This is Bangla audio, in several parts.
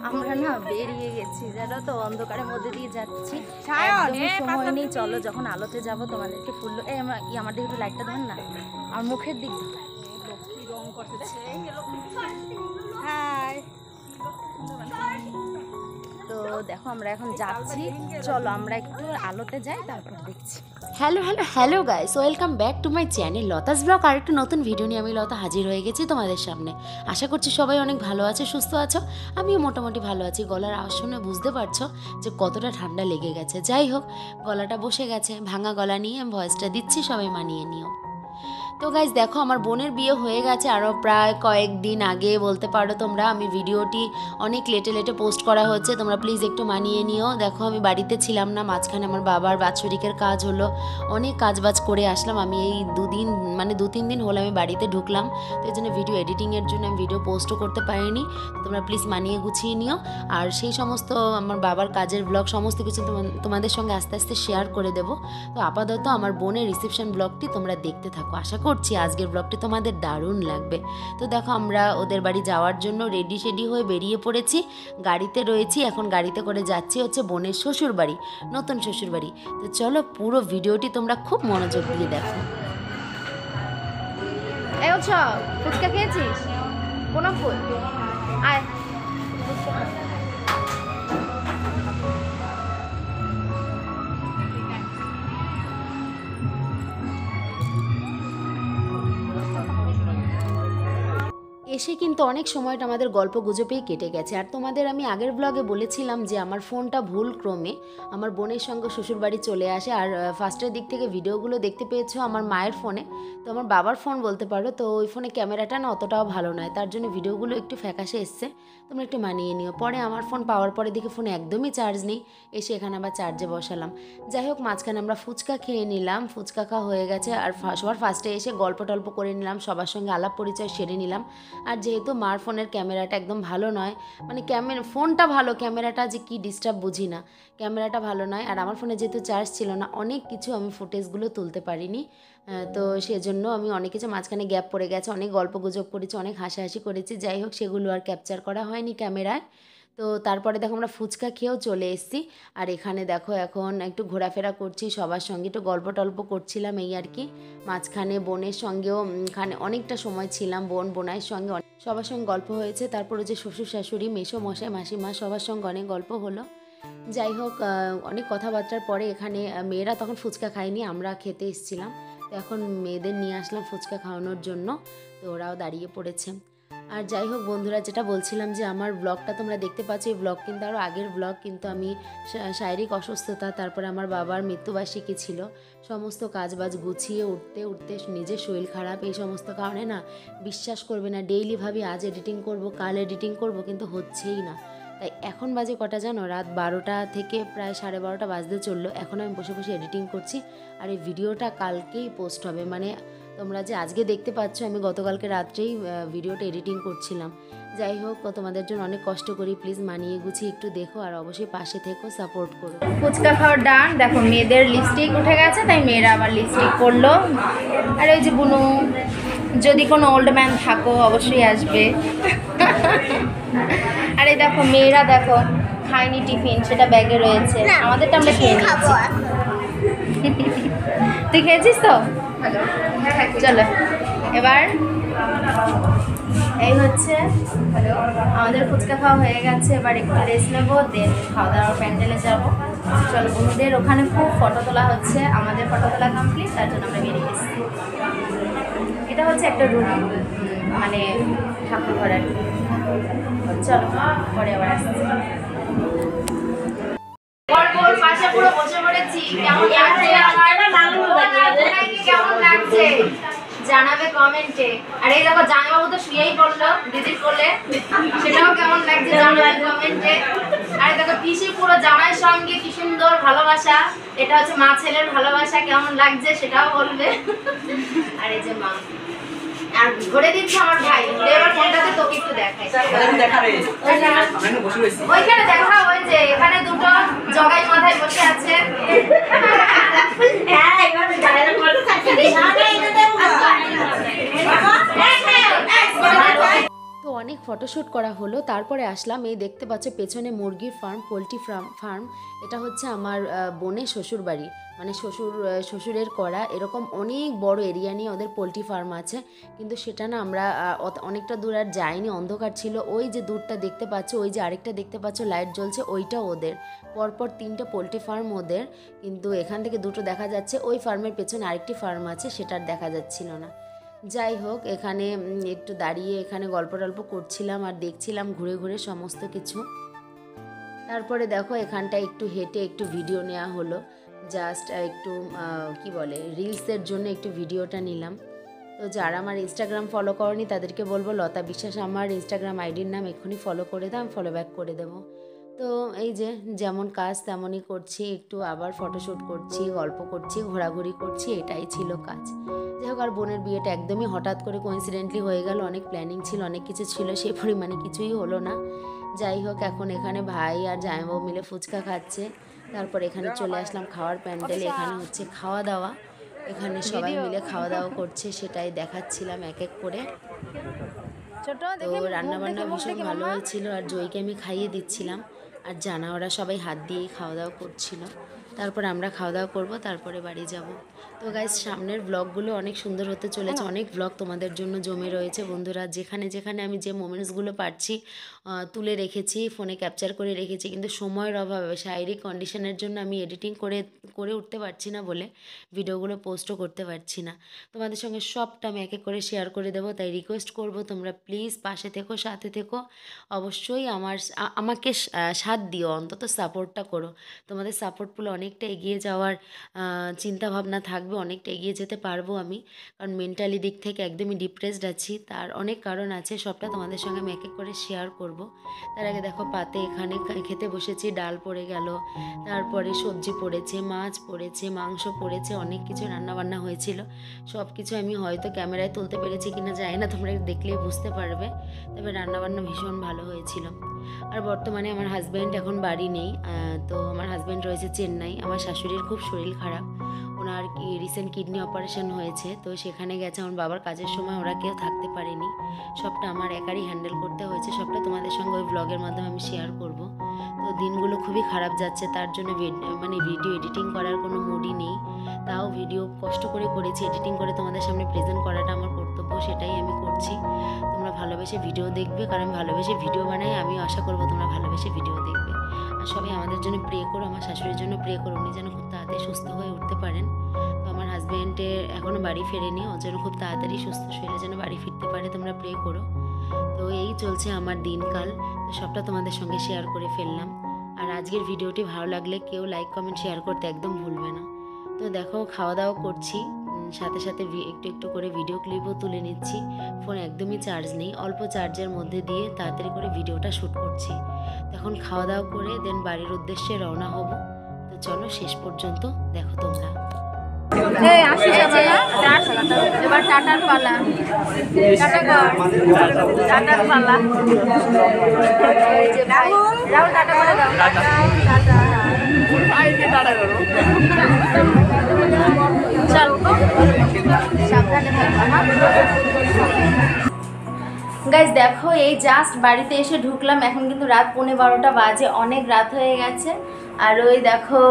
আমরা না বেরিয়ে গেছি, জানো তো, অন্ধকারের মধ্যে দিয়ে যাচ্ছি। সময় নেই, চলো যখন আলোতে যাব তোমাদেরকে ফুল আমার দিকে একটু লাইটটা ধর না, আমার মুখের দিক রং করতেছে। তো দেখো আমরা এখন যাচ্ছি, চলো আমরা একটু আলোতে যাই, তারপর দেখছি। Hello guys, welcome back to my channel Lata's blog. আর একটু নতুন ভিডিও নিয়ে আমি লতা হাজির হয়ে গেছি তোমাদের সামনে। আশা করছি সবাই অনেক ভালো আছে, সুস্থ আছো। আমিও মোটামুটি ভালো আছি। গলার আওয়াজ শুনে বুঝতে পারছো যে কতটা ঠান্ডা লেগে গেছে। যাই হোক, গলাটা বসে গেছে, ভাঙা গলা নিয়ে আমি ভয়েসটা দিচ্ছি, সবাই মানিয়ে নিও। তো গাইজ দেখো, আমার বোনের বিয়ে হয়ে গেছে আরও প্রায় কয়েকদিন আগে বলতে পারো তোমরা। আমি ভিডিওটি অনেক লেটে পোস্ট করা হচ্ছে, তোমরা প্লিজ একটু মানিয়ে নিও। দেখো আমি বাড়িতে ছিলাম না, মাঝখানে আমার বাবার বাৎসরিকের কাজ হলো, অনেক কাজবাজ করে আসলাম। আমি এই দু তিন দিন হলো আমি বাড়িতে ঢুকলাম, তো এই জন্য ভিডিও এডিটিংয়ের জন্য আমি ভিডিও পোস্টও করতে পারিনি। তোমরা প্লিজ মানিয়ে গুছিয়ে নিও। আর সেই সমস্ত আমার বাবার কাজের ব্লগ সমস্ত কিছু তোমাদের সঙ্গে আস্তে আস্তে শেয়ার করে দেবো। তো আপাতত আমার বোনের রিসেপশন ব্লগটি তোমরা দেখতে থাকো। আশা করছি আজকের ব্লগটি তোমাদের দারুণ লাগবে। তো দেখো আমরা ওদের বাড়ি যাওয়ার জন্য রেডি হয়ে বেরিয়ে পড়েছি, গাড়িতে রয়েছি। এখন গাড়িতে করে যাচ্ছি হচ্ছে বোনের শ্বশুর বাড়ি, নতুন শ্বশুর বাড়ি। তো চলো পুরো ভিডিওটি তোমরা খুব মনোযোগ দিয়ে দেখো। এই ফুচকা খেয়েছিস? কোন ফুল? আয় এসে কিন্তু অনেক সময়টা আমাদের গল্প গুজবেই কেটে গেছে। আর তোমাদের আমি আগের ব্লগে বলেছিলাম যে আমার ফোনটা ভুল ক্রমে আমার বোনের সঙ্গে শ্বশুরবাড়ি চলে আসে। আর ফার্স্টের দিক থেকে ভিডিওগুলো দেখতে পেয়েছো আমার মায়ের ফোনে, তো আমার বাবার ফোন বলতে পারো। তো ওই ফোনে ক্যামেরাটা না অতটাও ভালো নয়, তার জন্য ভিডিওগুলো একটু ফ্যাকাশে এসছে, তোমরা একটু মানিয়ে নিও। পরে আমার ফোন পাওয়ার পরে দেখে ফোনে একদমই চার্জ নেই, এসে এখানে আবার চার্জে বসালাম। যাই হোক, মাঝখানে আমরা ফুচকা খেয়ে নিলাম, ফুচকা খাওয়া হয়ে গেছে। আর সবার ফার্স্টে এসে গল্প টল্প করে নিলাম, সবার সঙ্গে আলাপ পরিচয় সেরে নিলাম। আর যেহেতু মার ফোনের ক্যামেরাটা একদম ভালো নয়, মানে ফোনটা ভালো, ক্যামেরাটা যে কি ডিস্টার্ব বুঝি না, ক্যামেরাটা ভালো নয়। আর আমার ফোনে যেহেতু চার্জ ছিল না, অনেক কিছু আমি ফুটেজগুলো তুলতে পারিনি। তো সেজন্য আমি অনেক কিছু মাঝখানে গ্যাপ পড়ে গেছে, অনেক গল্প গুজব করেছি, অনেক হাসাহাসি করেছি। যাই হোক, সেগুলো আর ক্যাপচার করা হয়নি ক্যামেরায়। তো তারপরে দেখো আমরা ফুচকা খেয়েও চলে এসেছি। আর এখানে দেখো এখন একটু ঘোরাফেরা করছি, সবার সঙ্গে একটু গল্প টল্প করছিলাম, এই আর কি। মাঝখানে বোনের সঙ্গেও এখানে অনেকটা সময় ছিলাম, বোনাইয়ের সঙ্গে সবার সঙ্গে গল্প হয়েছে। তারপরে যে শ্বশুর শাশুড়ি, মেসো মশাই, মাসিমা, সবার সঙ্গে অনেক গল্প হলো। যাই হোক, অনেক কথাবার্তার পরে এখানে মেয়েরা তখন ফুচকা খায়নি, আমরা খেতে এসেছিলাম। তো এখন মেয়েদের নিয়ে আসলাম ফুচকা খাওয়ানোর জন্য, তো ওরাও দাঁড়িয়ে পড়েছে। আর যাই হোক বন্ধুরা, যেটা বলছিলাম যে আমার ব্লগটা তোমরা দেখতে পাচ্ছ, এই ব্লগ কিন্তু আরও আগের ব্লগ। কিন্তু আমি শারীরিক অসুস্থতা, তারপরে আমার বাবার মৃত্যুবার্ষিকী ছিল, সমস্ত কাজবাজ গুছিয়ে উঠতে নিজের শরীর খারাপ, এই সমস্ত কারণে না, বিশ্বাস করবে না, ডেইলি ভাবি আজ এডিটিং করব, কাল এডিটিং করব, কিন্তু হচ্ছেই না। তাই এখন বাজে কটা জানো? রাত 12টা থেকে প্রায় 12:30 বাজতে চললো। এখন আমি বসে বসে এডিটিং করছি, আর এই ভিডিওটা কালকেই পোস্ট হবে। মানে তোমরা যে আজকে দেখতে পাচ্ছ, আমি গতকালকে রাত্রেই ভিডিওটা এডিটিং করছিলাম। যাই হোক, তোমাদের জন্য অনেক কষ্ট করি, প্লিজ মানিয়ে গুছিয়ে একটু দেখো, আর অবশ্যই পাশে থেকো, সাপোর্ট করো। ফুচকা খাওয়ার ডান। দেখো মেয়েদের লিপস্টিক উঠে গেছে, তাই মেয়েরা আবার লিপস্টিক করলো। আর ওই যে বুনু, যদি কোনো ওল্ড ম্যান থাকো অবশ্যই আসবে। আর এই দেখো মেয়েরা, দেখো খায়নি টিফিন, সেটা ব্যাগে রয়েছে, আমাদেরটা আমরা খেয়ে নিচ্ছি। তুই খেয়েছিস তো? চলো এবার এই হচ্ছে আমাদের ফুচকা খাওয়া হয়ে গেছে, এবার একটু রেস্ট নেবো, দেন খাওয়া দাওয়ার প্যান্ডেলে যাবো। চলো, বন্ধুদের ওখানে খুব ফটো তোলা হচ্ছে, আমাদের ফটো তোলা কমপ্লিট, তার জন্য আমরা বেরিয়ে এসেছি। এটা হচ্ছে একটা রুম, মানে ঠাকুর ঘর আর কি। চলো পরে আবার আসছি। পাশে পুরো বসে পড়েছি, কেমন লাগছে কেমন লাগছে জানাবে কমেন্টে। আর এই দেখো জামাইবাবু তো শুয়েই পড়লো দিদির কোলে, সেটাও কেমন লাগছে জানাবে কমেন্টে। আর দেখো পিসি পুরো জামাইয়ের সঙ্গে কি সুন্দর ভালোবাসা, এটা হচ্ছে মা ছেলের ভালোবাসা, কেমন লাগছে সেটাও বলবে। আর এই যে মা, আর ঘুরে দিচ্ছে আমার ভাই, ঘুরে এবার ফোনটাতে তোকে একটু দেখাই। ওইখানে দেখা, ওই যে এখানে দুটো জগাই মাথায় বসে আছে। তো অনেক ফটোশ্যুট করা হলো, তারপরে আসলাম এই দেখতে পাচ্ছ পেছনে মুরগির ফার্ম, পোলট্রি ফার্ম। এটা হচ্ছে আমার বোনের শ্বশুর বাড়ি, মানে শ্বশুরের করা এরকম অনেক বড় এরিয়া নিয়ে ওদের পোলট্রি ফার্ম আছে। কিন্তু সেটা না আমরা অনেকটা দূর আর যাইনি, অন্ধকার ছিল। ওই যে দূরটা দেখতে পাচ্ছ, ওই যে আরেকটা দেখতে পাচ্ছ লাইট জ্বলছে, ওইটা ওদের। পরপর 3টে পোলট্রি ফার্ম ওদের, কিন্তু এখান থেকে 2টো দেখা যাচ্ছে। ওই ফার্মের পেছনে আরেকটি ফার্ম আছে, সেটার দেখা যাচ্ছিল না। যাই হোক, এখানে একটু দাঁড়িয়ে এখানে গল্প টল্প করছিলাম আর দেখছিলাম ঘুরে ঘুরে সমস্ত কিছু। তারপরে দেখো এখানটা একটু হেঁটে একটু ভিডিও নেওয়া হলো, জাস্ট একটু কি বলে রিলসের জন্য একটু ভিডিওটা নিলাম। তো যারা আমার ইনস্টাগ্রাম ফলো করনি তাদেরকে বলবো লতা বিশ্বাস আমার ইনস্টাগ্রাম আইডির নাম, এক্ষুনি ফলো করে দাও, আমি ফলো ব্যাক করে দেবো। তো এই যে যেমন কাজ তেমনই করছি, একটু আবার ফটোশ্যুট করছি, গল্প করছি, ঘোরাঘুরি করছি, এটাই ছিল কাজ। যাই হোক, আর বোনের বিয়েটা একদমই হঠাৎ করে কোইন্সিডেন্টলি হয়ে গেল, অনেক প্ল্যানিং ছিল, অনেক কিছু ছিল, সেই পরিমাণে কিছুই হলো না। যাই হোক, এখন এখানে ভাই আর জামাইবাবু মিলে ফুচকা খাচ্ছে। তারপর এখানে চলে আসলাম খাওয়ার প্যান্ডেলে, এখানে হচ্ছে খাওয়া দাওয়া, এখানে সবাই মিলে খাওয়া দাওয়া করছে, সেটাই দেখাচ্ছিলাম এক এক করে। তো রান্নাবান্না ভীষণ ভালো হয়েছিল, আর জয়কে আমি খাইয়ে দিচ্ছিলাম, আর জানা ওরা সবাই হাত দিয়েই খাওয়া দাওয়া করছিল। তারপর আমরা খাওয়া দাওয়া করবো, তারপরে বাড়ি যাব। তো গাইস, সামনের ব্লগগুলো অনেক সুন্দর হতে চলেছে, অনেক ব্লগ তোমাদের জন্য জমে রয়েছে বন্ধুরা। যেখানে যেখানে আমি যে মোমেন্টসগুলো পারছি তুলে রেখেছি, ফোনে ক্যাপচার করে রেখেছি, কিন্তু সময়ের অভাবে, শারীরিক কন্ডিশনের জন্য আমি এডিটিং করে উঠতে পারছি না বলে ভিডিওগুলো পোস্টও করতে পারছি না। তোমাদের সঙ্গে সবটা আমি এক এক করে শেয়ার করে দেবো, তাই রিকোয়েস্ট করব তোমরা প্লিজ পাশে থেকো, সাথে থেকো, অবশ্যই আমাকে সাথ দিও, অন্তত সাপোর্টটা করো। তোমাদের সাপোর্ট পেলে অনেকটা এগিয়ে যাওয়ার চিন্তাভাবনা থাকবে, অনেকটা এগিয়ে যেতে পারবো আমি, কারণ মেন্টালি দিক থেকে একদমই ডিপ্রেসড আছি, তার অনেক কারণ আছে, সবটা তোমাদের সঙ্গে আমি এক এক করে শেয়ার করব। তার আগে দেখো পাতে এখানে খেতে বসেছি, ডাল পড়ে গেল, তারপরে সবজি পড়েছে, মাছ পড়েছে, মাংস পড়েছে, অনেক কিছু রান্নাবান্না হয়েছিল। সব কিছু আমি হয়তো ক্যামেরায় তুলতে পেরেছি কিনা জানি না, তোমরা দেখলেই বুঝতে পারবে, তবে রান্নাবান্না ভীষণ ভালো হয়েছিল। আর বর্তমানে আমার হাজব্যান্ড এখন বাড়ি নেই, তো আমার হাজব্যান্ড রয়েছে চেন্নাই। আমার শাশুড়ির খুব শরীর খারাপ, ওনার রিসেন্ট কিডনি অপারেশন হয়েছে, তো সেখানে গেছে। আমার বাবার কাজের সময় ওরা কেউ থাকতে পারেনি, সবটা আমার একারই হ্যান্ডেল করতে হয়েছে, সবটা তোমাদের সঙ্গে ওই ব্লগের মাধ্যমে আমি শেয়ার করব। তো দিনগুলো খুবই খারাপ যাচ্ছে, তার জন্য ভিডিও এডিটিং করার কোনো মুডই নেই, তাও ভিডিও কষ্ট করে করেছি, এডিটিং করে তোমাদের সামনে প্রেজেন্ট করাটা আমার কর্তব্য, সেটাই আমি করছি। তোমরা ভালোবেসে ভিডিও দেখবে, কারণ ভালোবেসে ভিডিও বানাই, আমিও আশা করবো তোমরা ভালোবেসে ভিডিও দেখবে। আর সবাই আমাদের জন্য প্রে করো, আমার শাশুড়ির জন্য প্রে করো, উনি যেন খুব তাড়াতাড়ি সুস্থ হয়ে উঠতে পারেন। তো আমার হাজব্যান্ডের এখনও বাড়ি ফেরেনি, ও যেন খুব তাড়াতাড়ি সুস্থ শরীরে যেন বাড়ি ফিরতে পারে, তোমরা প্রে করো। তো এই চলছে আমার দিনকাল, তো সবটা তোমাদের সঙ্গে শেয়ার করে ফেললাম। আর আজকের ভিডিওটি ভালো লাগলে কেউ লাইক কমেন্ট শেয়ার করতে একদম ভুলবে না। তো দেখো খাওয়া দাওয়া করছি, সাথে সাথে একটু একটু করে ভিডিও ক্লিপও তুলে নিচ্ছি। ফোন একদমই চার্জ নেই, অল্প চার্জের মধ্যে দিয়ে তাড়াতাড়ি করে ভিডিওটা শ্যুট করছি। তখন খাওয়া দাওয়া করে দেন বাড়ির উদ্দেশ্যে রওনা হব। তো চলো শেষ পর্যন্ত দেখো তোমরা। এবার টাটার পালা, টাটার পালা। রাহুল টাটা করে দাও, চল সাবধানে থাকো। গাইজ দেখো, এই জাস্ট বাড়িতে এসে ঢুকলাম, এখন কিন্তু রাত 11:15 বাজে, অনেক রাত হয়ে গেছে। আর ওই দেখো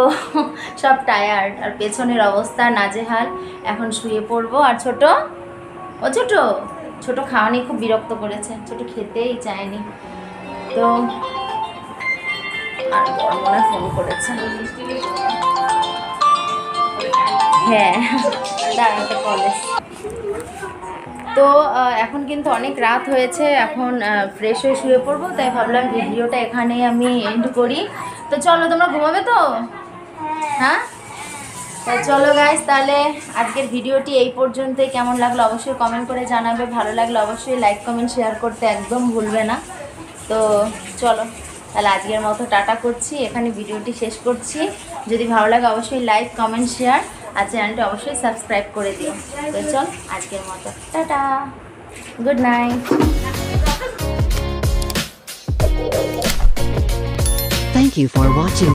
সব টায়ার্ড, আর পেছনের অবস্থা নাজেহাল, এখন শুয়ে পড়বো। আর ছোট খাওয়া নিয়ে খুব বিরক্ত করেছে, ছোট খেতেই চায়নি। তো আর মনে ফোন করেছে, হ্যাঁ দাঁড়াতে কলেজ। তো এখন কিন্তু অনেক রাত হয়েছে, এখন ফ্রেশ হয়ে শুয়ে পড়বো, তাই ভাবলাম ভিডিওটা এখানেই আমি এন্ড করি। তো চলো, তোমরা ঘুমাবে তো? হ্যাঁ, তো চলো গাইস, তাহলে আজকের ভিডিওটি এই পর্যন্তই। কেমন লাগলো অবশ্যই কমেন্ট করে জানাবে, ভালো লাগলে অবশ্যই লাইক কমেন্ট শেয়ার করতে একদম ভুলবে না। তো চলো তাহলে আজকের মতো টাটা করছি, এখানে ভিডিওটি শেষ করছি। যদি ভালো লাগে অবশ্যই লাইক কমেন্ট শেয়ার, আর চ্যানেলটি অবশ্যই সাবস্ক্রাইব করে দিও। তো চল আজকের মতো tata, good night. Thank you for watching.